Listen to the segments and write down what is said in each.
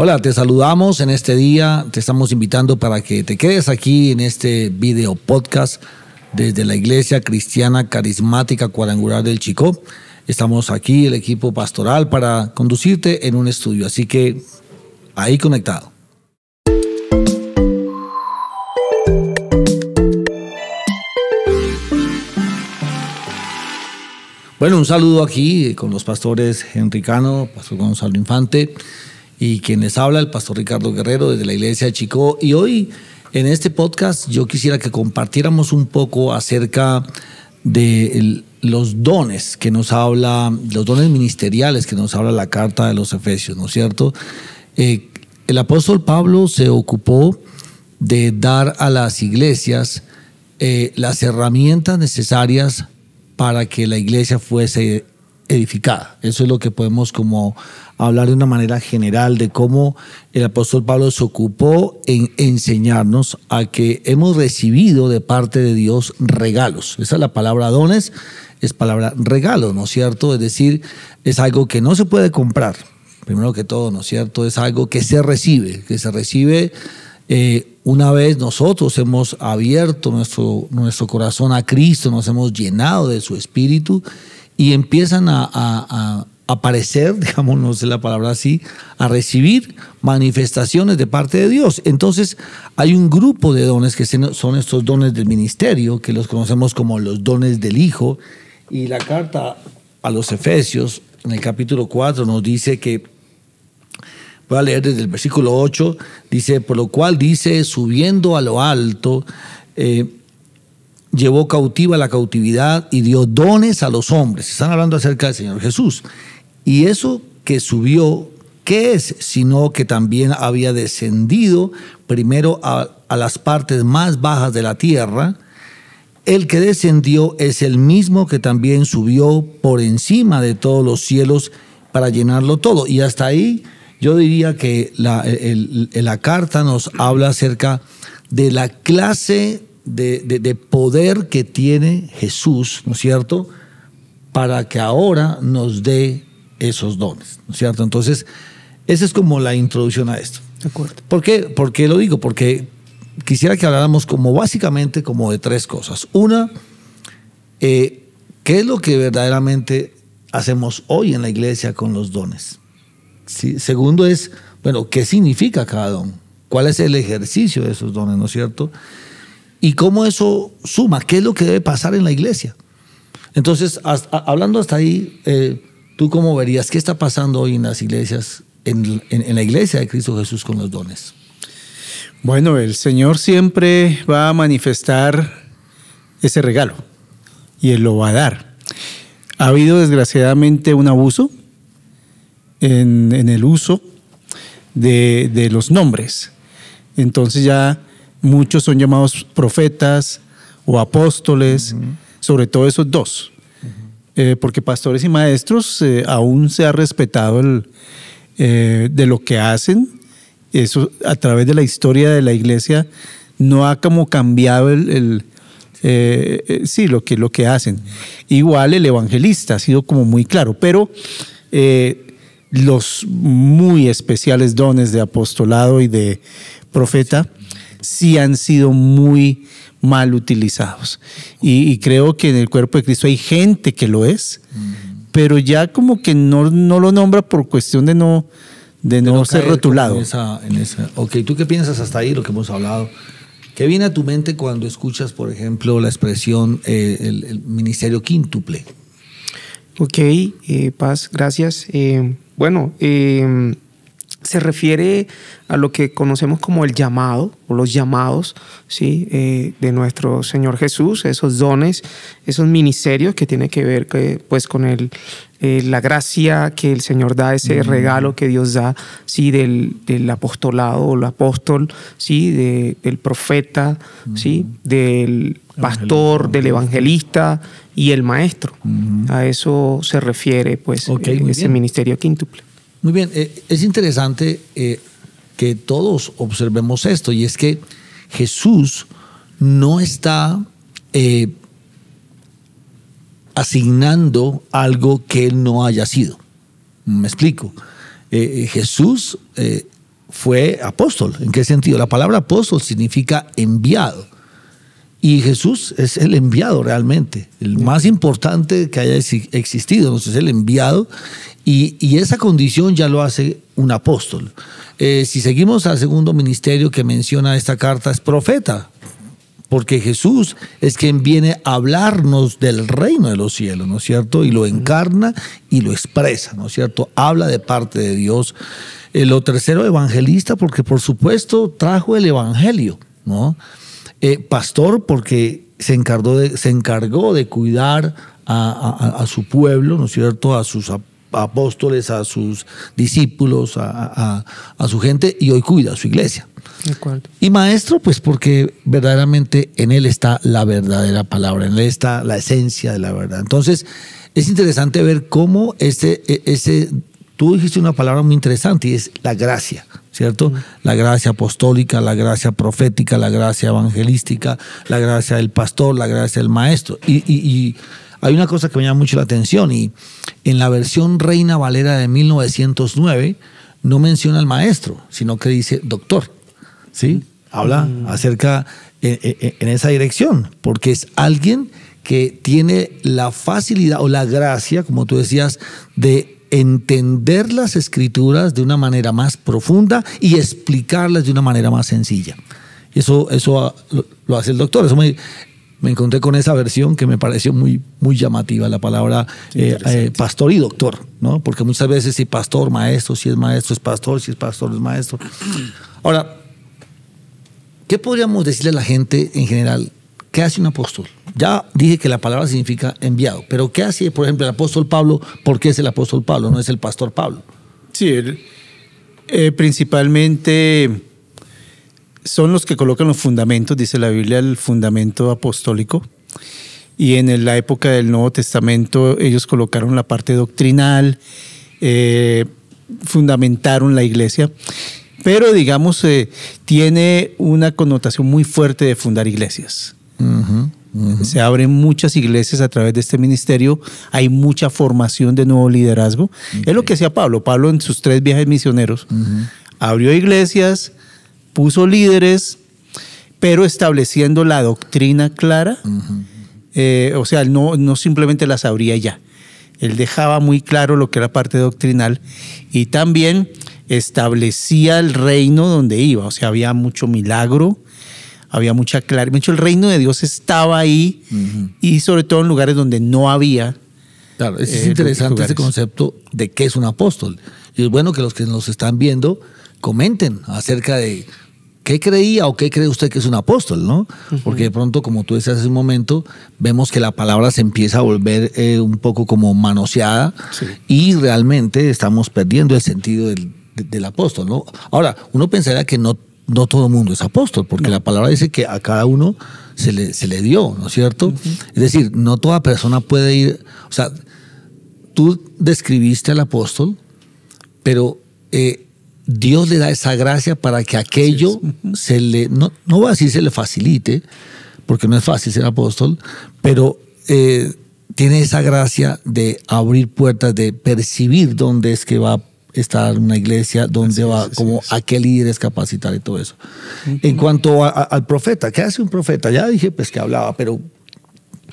Hola, te saludamos en este día, te estamos invitando para que te quedes aquí en este video podcast desde la Iglesia Cristiana Carismática Cuadrangular del Chicó. Estamos aquí, el equipo pastoral, para conducirte en un estudio, así que ahí conectado. Bueno, un saludo aquí con los pastores Henricano, pastor Gonzalo Infante, y quien les habla, el pastor Ricardo Guerrero, desde la Iglesia de Chicó. Y hoy, en este podcast, yo quisiera que compartiéramos un poco acerca de los dones que nos habla, los dones ministeriales que nos habla la carta de los Efesios, ¿no es cierto? El apóstol Pablo se ocupó de dar a las iglesias las herramientas necesarias para que la iglesia fuese edificada. Eso es lo que podemos como hablar de una manera general de cómo el apóstol Pablo se ocupó en enseñarnos a que hemos recibido de parte de Dios regalos. Esa es la palabra dones, es palabra regalo, ¿no es cierto? Es decir, es algo que no se puede comprar, primero que todo, ¿no es cierto? Es algo que se recibe una vez nosotros hemos abierto nuestro corazón a Cristo, nos hemos llenado de su Espíritu y empiezan a aparecer, digamos, no sé la palabra así, a recibir manifestaciones de parte de Dios. Entonces hay un grupo de dones que son estos dones del ministerio, que los conocemos como los dones del Hijo, y la carta a los Efesios en el capítulo 4 nos dice que, voy a leer desde el versículo 8, dice, por lo cual dice, subiendo a lo alto, llevó cautiva la cautividad y dio dones a los hombres. Están hablando acerca del Señor Jesús. Y eso que subió, ¿qué es? Sino que también había descendido primero a las partes más bajas de la tierra. El que descendió es el mismo que también subió por encima de todos los cielos para llenarlo todo. Y hasta ahí yo diría que la carta nos habla acerca de la clase de poder que tiene Jesús, ¿no es cierto?, para que ahora nos dé esos dones, ¿no es cierto? Entonces, esa es como la introducción a esto. De acuerdo. ¿Por qué lo digo? Porque quisiera que habláramos como básicamente como de tres cosas. Una, ¿qué es lo que verdaderamente hacemos hoy en la iglesia con los dones? Sí. Segundo es, bueno, ¿qué significa cada don? ¿Cuál es el ejercicio de esos dones, no es cierto? Y cómo eso suma, ¿qué es lo que debe pasar en la iglesia? Entonces, hablando hasta ahí, ¿tú cómo verías qué está pasando hoy en las iglesias, en la iglesia de Cristo Jesús con los dones? Bueno, el Señor siempre va a manifestar ese regalo y Él lo va a dar. Ha habido desgraciadamente un abuso en el uso de los nombres. Entonces ya muchos son llamados profetas o apóstoles, sobre todo esos dos. Porque pastores y maestros aún se ha respetado de lo que hacen. Eso a través de la historia de la iglesia no ha como cambiado lo que hacen. Igual el evangelista ha sido como muy claro, pero los muy especiales dones de apostolado y de profeta sí han sido muy mal utilizados. Y creo que en el cuerpo de Cristo hay gente que lo es, pero ya como que no lo nombra por cuestión de no ser rotulado. Ok, ¿tú qué piensas hasta ahí, lo que hemos hablado? ¿Qué viene a tu mente cuando escuchas, por ejemplo, la expresión el ministerio quíntuple? Ok, Paz, gracias. Se refiere a lo que conocemos como el llamado o los llamados, ¿sí? De nuestro Señor Jesús, esos dones, esos ministerios que tienen que ver con la gracia que el Señor da, ese regalo que Dios da, ¿sí? del apostolado o el apóstol, ¿sí? del profeta, ¿sí? del pastor, del evangelista y el maestro. A eso se refiere ese ministerio quíntuple. Muy bien, es interesante que todos observemos esto, y es que Jesús no está asignando algo que él no haya sido. Me explico. Jesús fue apóstol. ¿En qué sentido? La palabra apóstol significa enviado. Y Jesús es el enviado realmente, el más importante que haya existido, ¿no? Es el enviado, y esa condición ya lo hace un apóstol. Si seguimos al segundo ministerio que menciona esta carta, es profeta, porque Jesús es quien viene a hablarnos del reino de los cielos, ¿no es cierto? Y lo encarna y lo expresa, ¿no es cierto? Habla de parte de Dios. Lo tercero, evangelista, porque por supuesto trajo el evangelio, ¿no? Pastor, porque se encargó de cuidar a su pueblo, ¿no es cierto? A sus apóstoles, a sus discípulos, a su gente, y hoy cuida a su iglesia. De acuerdo. Y maestro, pues porque verdaderamente en él está la verdadera palabra, en él está la esencia de la verdad. Entonces, es interesante ver cómo tú dijiste una palabra muy interesante y es la gracia, ¿cierto? La gracia apostólica, la gracia profética, la gracia evangelística, la gracia del pastor, la gracia del maestro. Y hay una cosa que me llama mucho la atención, y en la versión Reina Valera de 1909 no menciona al maestro, sino que dice doctor, ¿sí? Habla acerca en esa dirección, porque es alguien que tiene la facilidad o la gracia, como tú decías, de entender las escrituras de una manera más profunda y explicarlas de una manera más sencilla. Eso lo hace el doctor. Eso me encontré con esa versión que me pareció muy, muy llamativa, la palabra pastor y doctor, ¿no? Porque muchas veces si pastor, maestro, si es pastor, si es pastor, es maestro. Ahora, ¿qué podríamos decirle a la gente en general? ¿Qué hace un apóstol? Ya dije que la palabra significa enviado, pero ¿qué hace, por ejemplo, el apóstol Pablo? ¿Por qué es el apóstol Pablo, no es el pastor Pablo? Sí, principalmente son los que colocan los fundamentos, dice la Biblia, el fundamento apostólico. Y en la época del Nuevo Testamento ellos colocaron la parte doctrinal, fundamentaron la iglesia. Pero, digamos, tiene una connotación muy fuerte de fundar iglesias. Se abren muchas iglesias a través de este ministerio, hay mucha formación de nuevo liderazgo. Okay. Es lo que hacía Pablo. Pablo en sus 3 viajes misioneros abrió iglesias, puso líderes, pero estableciendo la doctrina clara. O sea, no simplemente las abría ya. Él dejaba muy claro lo que era parte doctrinal y también establecía el reino donde iba. O sea, había mucho milagro, había mucha claridad. De hecho, el reino de Dios estaba ahí y sobre todo en lugares donde no había. Claro, es interesante ese concepto de qué es un apóstol. Y es bueno que los que nos están viendo comenten acerca de qué creía o qué cree usted que es un apóstol, ¿no? Porque de pronto, como tú decías hace un momento, vemos que la palabra se empieza a volver un poco como manoseada y realmente estamos perdiendo el sentido del apóstol, ¿no? Ahora, uno pensaría que no todo el mundo es apóstol, porque la palabra dice que a cada uno se le dio, ¿no es cierto? Es decir, no toda persona puede ir, o sea, tú describiste al apóstol, pero Dios le da esa gracia para que aquello no voy a decir se le facilite, porque no es fácil ser apóstol, pero tiene esa gracia de abrir puertas, de percibir dónde es que va a estar una iglesia, dónde a qué líderes capacitar y todo eso. En cuanto al profeta, ¿qué hace un profeta? Ya dije pues que hablaba, pero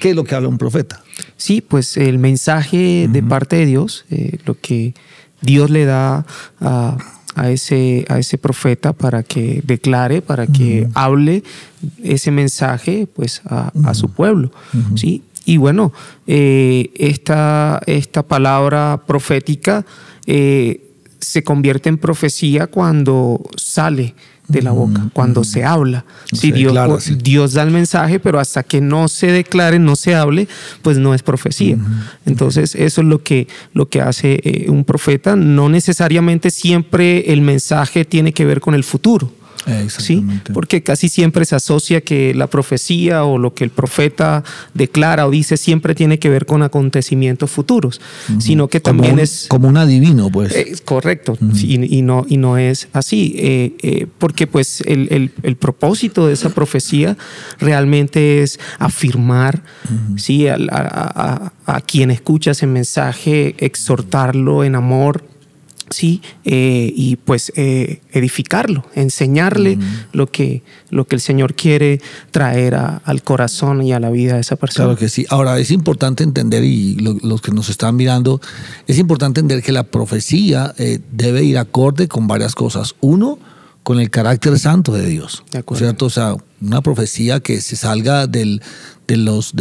¿qué es lo que habla un profeta? Sí, pues el mensaje de parte de Dios, lo que Dios le da a ese profeta para que declare, para que hable ese mensaje pues a su pueblo, ¿sí? Y bueno, esta palabra profética se convierte en profecía cuando sale de la boca, cuando se habla. Sí, Dios da el mensaje, pero hasta que no se declare, no se hable, pues no es profecía. Entonces, eso es lo que hace un profeta. No necesariamente siempre el mensaje tiene que ver con el futuro. ¿Sí? Porque casi siempre se asocia que la profecía o lo que el profeta declara o dice siempre tiene que ver con acontecimientos futuros, sino que también es como un adivino, pues. Correcto, y no es así, porque pues el propósito de esa profecía realmente es afirmar, ¿sí? a quien escucha ese mensaje, exhortarlo en amor, Sí, y pues edificarlo, enseñarle lo que el Señor quiere traer al corazón y a la vida de esa persona. Claro que sí. Ahora, es importante entender, y los que nos están mirando, es importante entender que la profecía debe ir acorde con varias cosas. Uno, con el carácter santo de Dios. De acuerdo. ¿Cierto? O sea, una profecía que se salga de los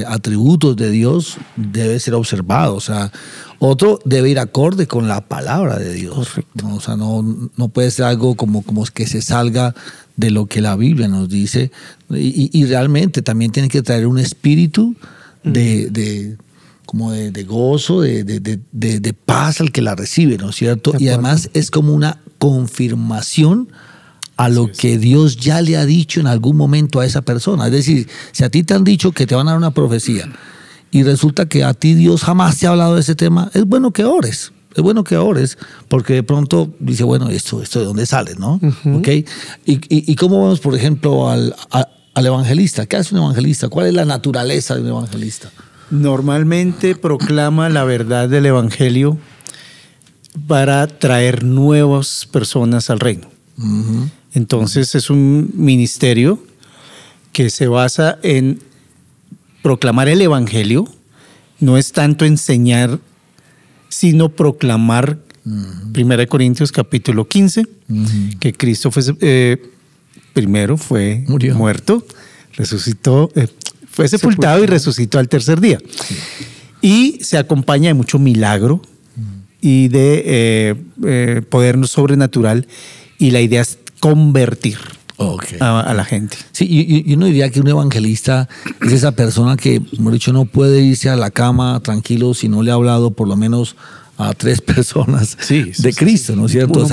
atributos de Dios debe ser observado. O sea, otro debe ir acorde con la palabra de Dios. Correcto. ¿No? O sea, no puede ser algo como que se salga de lo que la Biblia nos dice. Y realmente también tiene que traer un espíritu de gozo, de paz al que la recibe, ¿no es cierto? Y además es como una confirmación a lo que Dios ya le ha dicho en algún momento a esa persona. Es decir, si a ti te han dicho que te van a dar una profecía y resulta que a ti Dios jamás te ha hablado de ese tema, es bueno que ores. Es bueno que ores, porque de pronto dice, bueno, esto de dónde sale, ¿no? ¿Okay? ¿Y cómo vemos, por ejemplo, al evangelista? ¿Qué hace un evangelista? ¿Cuál es la naturaleza de un evangelista? Normalmente proclama la verdad del evangelio para traer nuevas personas al reino. Entonces es un ministerio que se basa en proclamar el evangelio, no es tanto enseñar, sino proclamar. 1 Corintios capítulo 15, que Cristo primero fue muerto, resucitó, fue sepultado y resucitó al tercer día. Sí. Y se acompaña de mucho milagro y de poder sobrenatural, y la idea es convertir a la gente. Sí, y uno diría que un evangelista es esa persona que, como he dicho, no puede irse a la cama tranquilo si no le ha hablado por lo menos a 3 personas de Cristo, ¿no es cierto?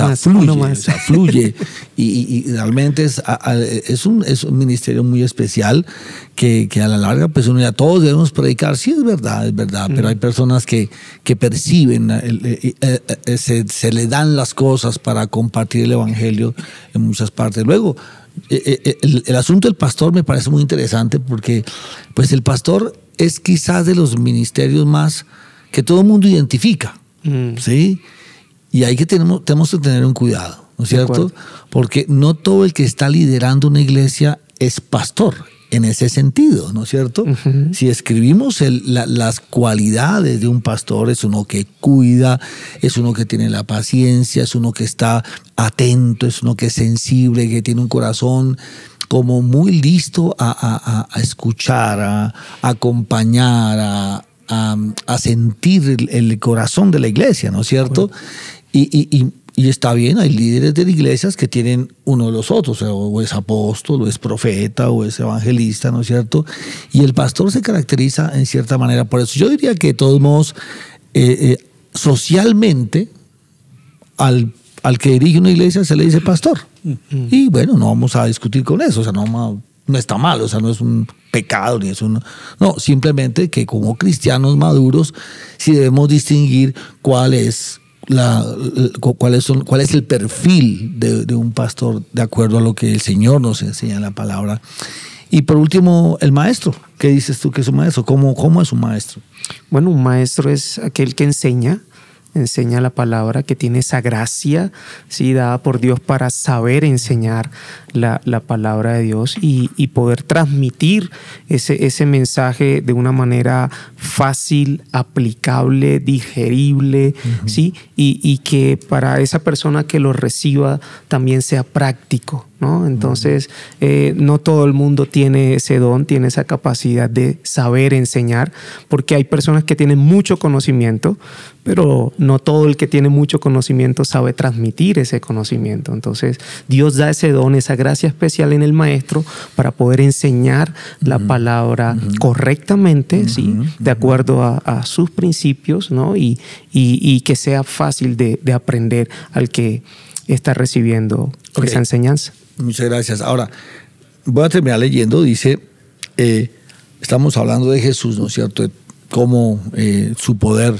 Fluye. Y realmente es un ministerio muy especial que a la larga, pues uno ya todos debemos predicar. Sí, es verdad, pero hay personas que perciben, se le dan las cosas para compartir el evangelio en muchas partes. Luego, el asunto del pastor me parece muy interesante porque pues el pastor es quizás de los ministerios más que todo el mundo identifica. ¿Sí? Y ahí tenemos que tener un cuidado, ¿no es cierto? Porque no todo el que está liderando una iglesia es pastor en ese sentido, ¿no es cierto? Si escribimos las cualidades de un pastor, es uno que cuida, es uno que tiene la paciencia, es uno que está atento, es uno que es sensible, que tiene un corazón como muy listo a escuchar, a acompañar, a sentir el corazón de la iglesia, ¿no es cierto? Y está bien, hay líderes de iglesias que tienen uno de los otros, o es apóstol, o es profeta, o es evangelista, ¿no es cierto? Y el pastor se caracteriza en cierta manera por eso. Yo diría que de todos modos, socialmente, al que dirige una iglesia se le dice pastor. Y bueno, no vamos a discutir con eso, o sea, no está mal, o sea, no es un pecado ni es un... No, simplemente que como cristianos maduros sí debemos distinguir cuál es el perfil de un pastor de acuerdo a lo que el Señor nos enseña en la palabra. Y por último, el maestro. ¿Qué dices tú que es un maestro? ¿Cómo es un maestro? Bueno, un maestro es aquel que enseña la palabra, que tiene esa gracia, ¿sí?, dada por Dios para saber enseñar la palabra de Dios y poder transmitir ese mensaje de una manera fácil, aplicable, digerible, ¿sí? Y que para esa persona que lo reciba también sea práctico, ¿no? Entonces, no todo el mundo tiene ese don, tiene esa capacidad de saber enseñar, porque hay personas que tienen mucho conocimiento, pero no todo el que tiene mucho conocimiento sabe transmitir ese conocimiento. Entonces, Dios da ese don, esa gracia especial en el maestro para poder enseñar la palabra correctamente, ¿sí?, de acuerdo a sus principios, ¿no? Y que sea fácil de aprender al que está recibiendo esa enseñanza. Muchas gracias. Ahora, voy a terminar leyendo. Dice, estamos hablando de Jesús, ¿no es cierto? De cómo su poder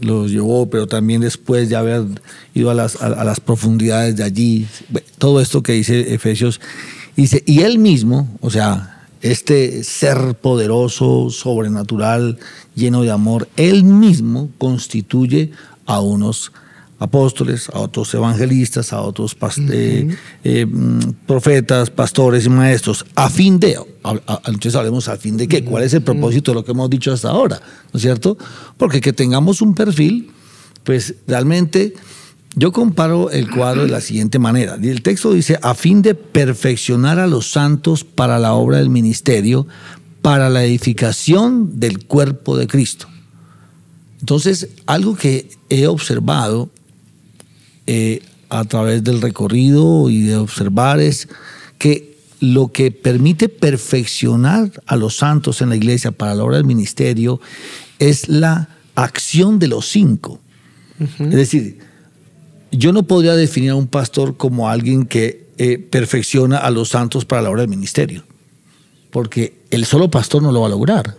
los llevó, pero también después de haber ido a las profundidades de allí. Todo esto que dice Efesios, dice, y él mismo, o sea, este ser poderoso, sobrenatural, lleno de amor, él mismo constituye a unos apóstoles, a otros evangelistas, a otros profetas, pastores y maestros, a fin de, entonces hablemos a fin de qué, cuál es el propósito de lo que hemos dicho hasta ahora, ¿no es cierto? Porque que tengamos un perfil, pues realmente yo comparo el cuadro de la siguiente manera. El texto dice, a fin de perfeccionar a los santos para la obra del ministerio, para la edificación del cuerpo de Cristo. Entonces, algo que he observado a través del recorrido y de observar es que lo que permite perfeccionar a los santos en la iglesia para la obra del ministerio es la acción de los 5. Es decir, yo no podría definir a un pastor como alguien que perfecciona a los santos para la obra del ministerio, porque el solo pastor no lo va a lograr.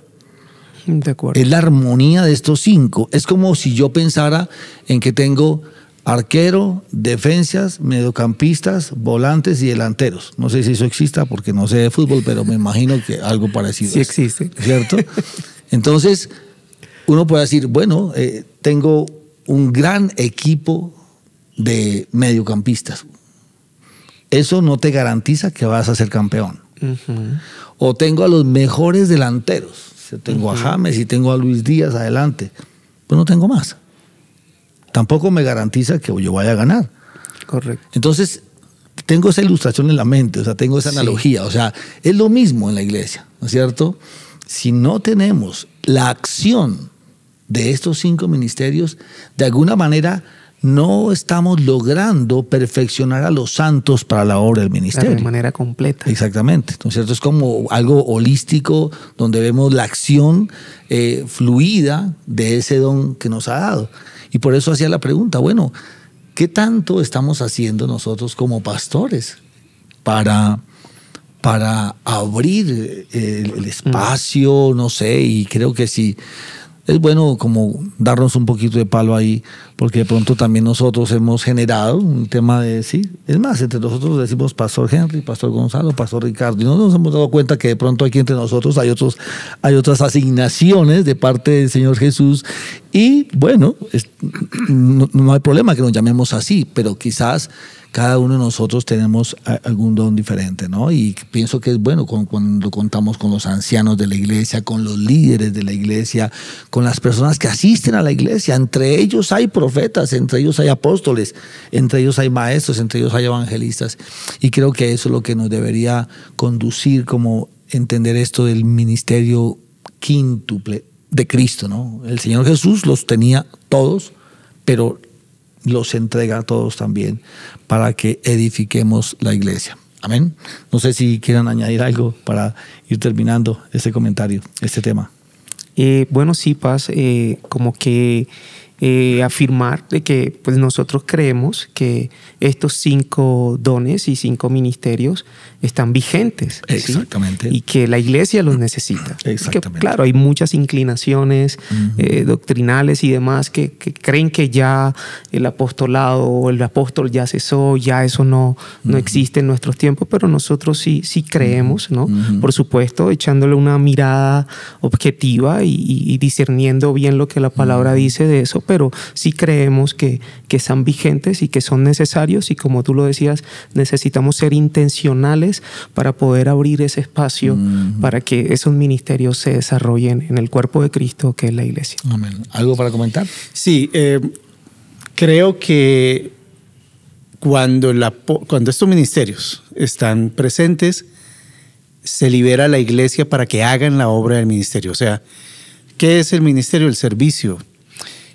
De acuerdo. Es la armonía de estos 5. Es como si yo pensara en que tengo arquero, defensas, mediocampistas, volantes y delanteros. No sé si eso exista porque no sé de fútbol, pero me imagino que algo parecido. Sí existe. ¿Cierto? Entonces, uno puede decir, bueno, tengo un gran equipo de mediocampistas. Eso no te garantiza que vas a ser campeón. O tengo a los mejores delanteros. Tengo a James y tengo a Luis Díaz adelante. Pues no tengo más. Tampoco me garantiza que yo vaya a ganar. Correcto. Entonces, tengo esa ilustración en la mente, o sea, tengo esa analogía. O sea, es lo mismo en la iglesia, ¿no es cierto? Si no tenemos la acción de estos 5 ministerios, de alguna manera no estamos logrando perfeccionar a los santos para la obra del ministerio. Claro, de manera completa. Exactamente, ¿no es cierto? Es como algo holístico donde vemos la acción fluida de ese don que nos ha dado. Y por eso hacía la pregunta, bueno, ¿qué tanto estamos haciendo nosotros como pastores para abrir el espacio, no sé? Y creo que sí. Es bueno como darnos un poquito de palo ahí, porque de pronto también nosotros hemos generado un tema de, sí, es más, entre nosotros decimos Pastor Henry, Pastor Gonzalo, Pastor Ricardo, y no nos hemos dado cuenta que de pronto aquí entre nosotros hay otras asignaciones de parte del Señor Jesús, y bueno, no hay problema que nos llamemos así, pero quizás cada uno de nosotros tenemos algún don diferente, ¿no? Y pienso que es bueno cuando contamos con los ancianos de la iglesia, con los líderes de la iglesia, con las personas que asisten a la iglesia. Entre ellos hay profetas, entre ellos hay apóstoles, entre ellos hay maestros, entre ellos hay evangelistas. Y creo que eso es lo que nos debería conducir, como entender esto del ministerio quíntuple de Cristo, ¿no? El Señor Jesús los tenía todos, pero los entrega a todos también para que edifiquemos la iglesia. Amén. No sé si quieran añadir algo para ir terminando este comentario, este tema. Bueno, sí, Paz, como que afirmar de que pues nosotros creemos que estos 5 dones y 5 ministerios están vigentes. Exactamente. ¿Sí? Y que la iglesia los necesita. Exactamente. Porque, claro, hay muchas inclinaciones doctrinales y demás que creen que ya el apostolado o el apóstol ya cesó, ya eso no existe en nuestros tiempos, pero nosotros sí creemos, ¿no? Por supuesto, echándole una mirada objetiva y discerniendo bien lo que la palabra dice de eso, pero sí creemos que están vigentes y que son necesarios, y como tú lo decías, necesitamos ser intencionales para poder abrir ese espacio para que esos ministerios se desarrollen en el cuerpo de Cristo, que es la iglesia. Amén. ¿Algo para comentar? Sí, creo que cuando estos ministerios están presentes, se libera la iglesia para que hagan la obra del ministerio. O sea, ¿qué es el ministerio? El servicio.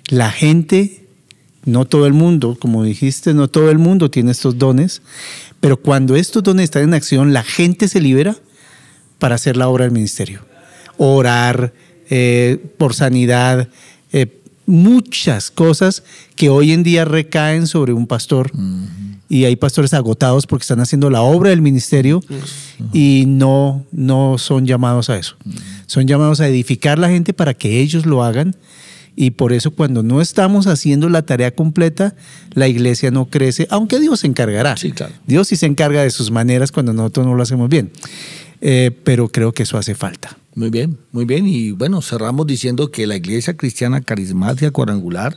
La gente, no todo el mundo, como dijiste, no todo el mundo tiene estos dones, pero cuando estos dones están en acción, la gente se libera para hacer la obra del ministerio. Orar por sanidad, muchas cosas que hoy en día recaen sobre un pastor. Y hay pastores agotados porque están haciendo la obra del ministerio y no son llamados a eso. Son llamados a edificar la gente para que ellos lo hagan. Y por eso cuando no estamos haciendo la tarea completa, la iglesia no crece, aunque Dios se encargará. Sí, claro. Dios sí se encarga de sus maneras cuando nosotros no lo hacemos bien. Pero creo que eso hace falta. Muy bien, muy bien. Y bueno, cerramos diciendo que la Iglesia Cristiana Carismática Cuadrangular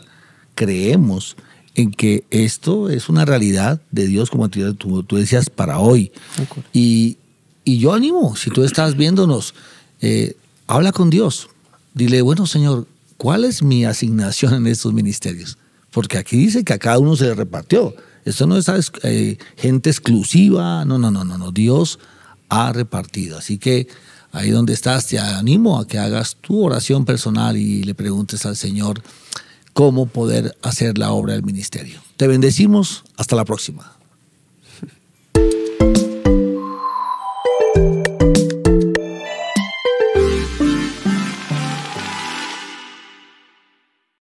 creemos en que esto es una realidad de Dios, como tú decías, para hoy. Y yo animo, si tú estás viéndonos, habla con Dios. Dile, bueno, Señor, ¿cuál es mi asignación en estos ministerios? Porque aquí dice que a cada uno se le repartió. Esto no es gente exclusiva, no. Dios ha repartido. Así que ahí donde estás, te animo a que hagas tu oración personal y le preguntes al Señor cómo poder hacer la obra del ministerio. Te bendecimos. Hasta la próxima.